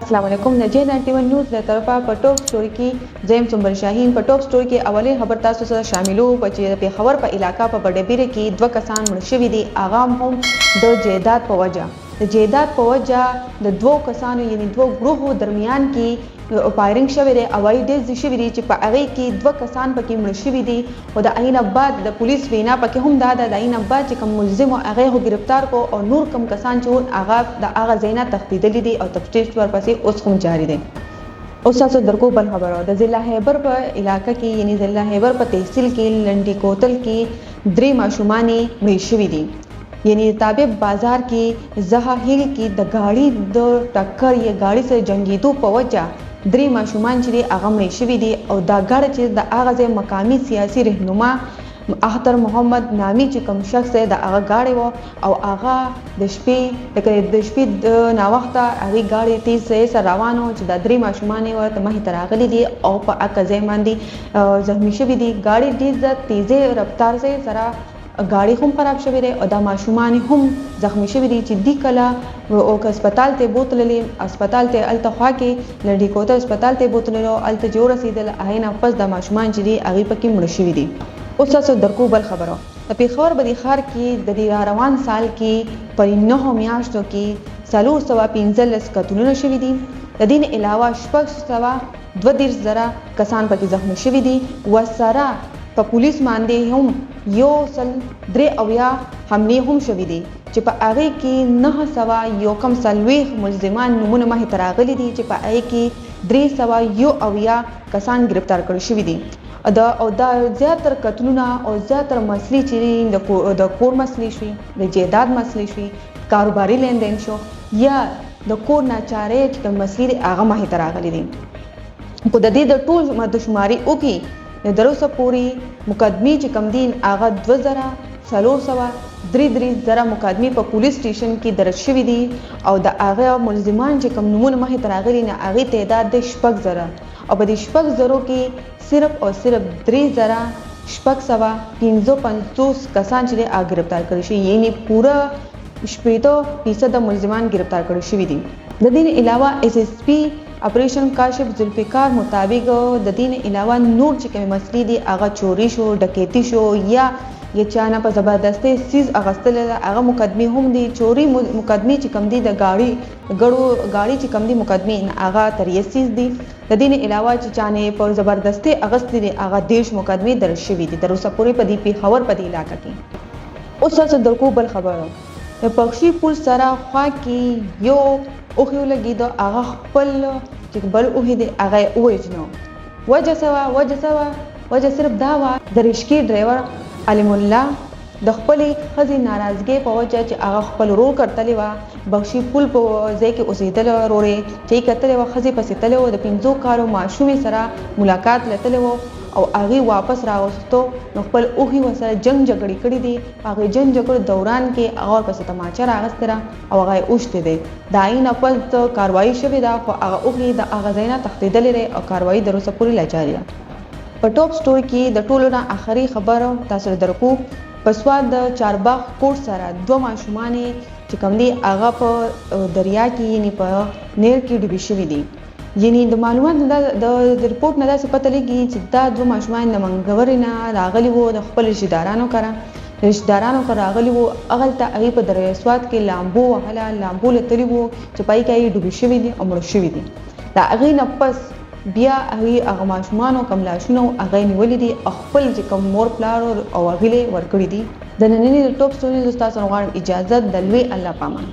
السلام علیکم نجیب 91 نیوز له طرفه په ټاپ سټوري کې زم سنبل شاهین په ټاپ سټوري کې اولین خبر تاسو سره شاملو چې په خبر په علاقہ په بډېبیره کې دوه کسان مړ شوي دي اغه هم د جیدات په وجه د دوه کسانو یعنی دوه ګروهو درمیان کې فایرینګ شوی دی او ډېر شوی دی چې په هغه کې دوه کسان پکې مړ شوي دي او د عین بعد د پولیس وینا پکې هم دا د عین بعد چې کوم ملزم هغه گرفتار کو او نور کوم کسان چې هغه د هغه زینا تخدیدلې دي او تفتیش ورپسې اوس هم جاری دی. اوس تاسو درکو بل خبره د ضلع خیبر په علاقہ کې یعنی ضلع خیبر په تحصیل کې لنډی کوتل کې درې ماشومان مړ شوي دي. یعنی تابع بازار کې زها هیل کې د گاڑی د ټکر یا گاڑی سره جنگیدو په وجه درې ماشومان چې هغه مړ شوي دي او دا ګاډی چې د هغه مقامی سیاسي رهنما اختر محمد نامی چې کوم شخص د هغه گاډی وو او هغه د شپې د ناوخته هغه گاډی تیز سره روانو چې د درې ماشومان ورته مخې ته راغلي دي او په اکه ځای باندې زخمی شوي دي. گاډی ډېر تیزه رفتار سره گاڑی هم خراب شوی دی او د ماشومان هم زخمی شوی دي چې دی کله او هسپتال ته بوتللې هسپتال ته الته خوا کې لنډی کوتل هسپتال ته بوتللو الته جوړ رسیدل عین پس د ماشومان چې دی هغه پکې مړ شوی دي. اوس تاسو درکو بل خبره د پیښور بدی خار کې د دې روان سال کې پر 9 میاشتو کې 315 قتلونه شوی دي. د دین علاوه 622 زره کسان پکې زخمی شوی دي وسره په پولیس باندې هم یو سل درې اویا حمله هم شوې دي چې په هغه کې 901 ملزمان نمونه مخې ته راغلي دي چې په هغه کې 301 کسان گرفتار کړل شوي دي. او دا زیاتره قتلونه او زیاتره مسلې چې د کور مسلې شوي د جیداد مسلې شوي کاروباري لیندین شو یا د کور ناچارۍ چې مسلې هغه مخې ته راغلي دي. خو د دې د ټول مدشماري وکي دروسه پوری مقدمه چې کم دین هغه 2433 زره مقدمه په پولیس سټیشن کې درج شوې دي او د هغه ملزمان چې کم نمونه مخې ته راغلي نه هغه تعداد د 6 زره او په دې 6 زرو کې صرف 3655 کسان چې هغه گرفتار کړي شي یعنی پورا 80% ملزمان گرفتار کړي شوي دي. د دې علاوه اس اس پی اپریشن کاشف ذوالفقار مطابق د دین علاوه نور چې کوم مسلې دي هغه چوری شو ډکیتی شو یا چانه په زبردستي سیز اغستل هغه مقدمه هم دي. چوری مقدمه چې کوم دي د گاڑی چې کوم دي مقدمه هغه 83 دي. د دین علاوه چې چانه په زبردستي اغستل دي هغه 10 مقدمه درج شوي دي د روسه پوری په دی پیښور په دی علاقہ کې. اوس تاسو درکو بل خبره د پخشي پول سره خوا کې یو اوخیو لګي دا هغه خپل چې بل اوه دي هغه وژنو وجه صرف دا و د رشکی ډرایور علیم الله د خپل خزي ناراضګي په وجه چې هغه خپل رول کړتلی و بخشي پول په ځای کې اوسېدل رورې چې کتل و خزي پسې تل و د 15 کارو ماشومې سره ملاقات لته و او هغه واپس راوستو نو خپل اوهي وسره جنگ جګړې کړې دي. هغه جنگ جګړې دوران کې هغه پسې تماچا راغستره او هغه اوشته دي داین خپل کاروایی شوې ده خو هغه اوهي د هغه زینا تخدیدلې او کاروایی دروسه پوری لجاري ده. په ټاپ سټوري کې د ټولو نه اخري خبره تاسو درکو پسواد د چارباغ کوټ سره دوه ماشومان چې کوم دي هغه په دریا کې یعنی په نیر کې ډوبې شوي دي. یعنی د معلومات د رپورت نه داسې پته لګي چې دا دوه ماشومان د منګورې نه راغلي وو د خپل رشتهدارانو کره راغلي وو هغه ته هغه په دریا سواد کې لامبو لتلی وو چې پای کې ډوبې شوي دي او مړ شوي دي. دا هغه نه پس بیا هغه ماشومانو کوم لاشونو هغه نیولې دي خپل چې کوم مور پلار او هغه ورکړي دي. د نننې ټاپ سټوري د تاسو غواړم اجازه د لوی الله پامان.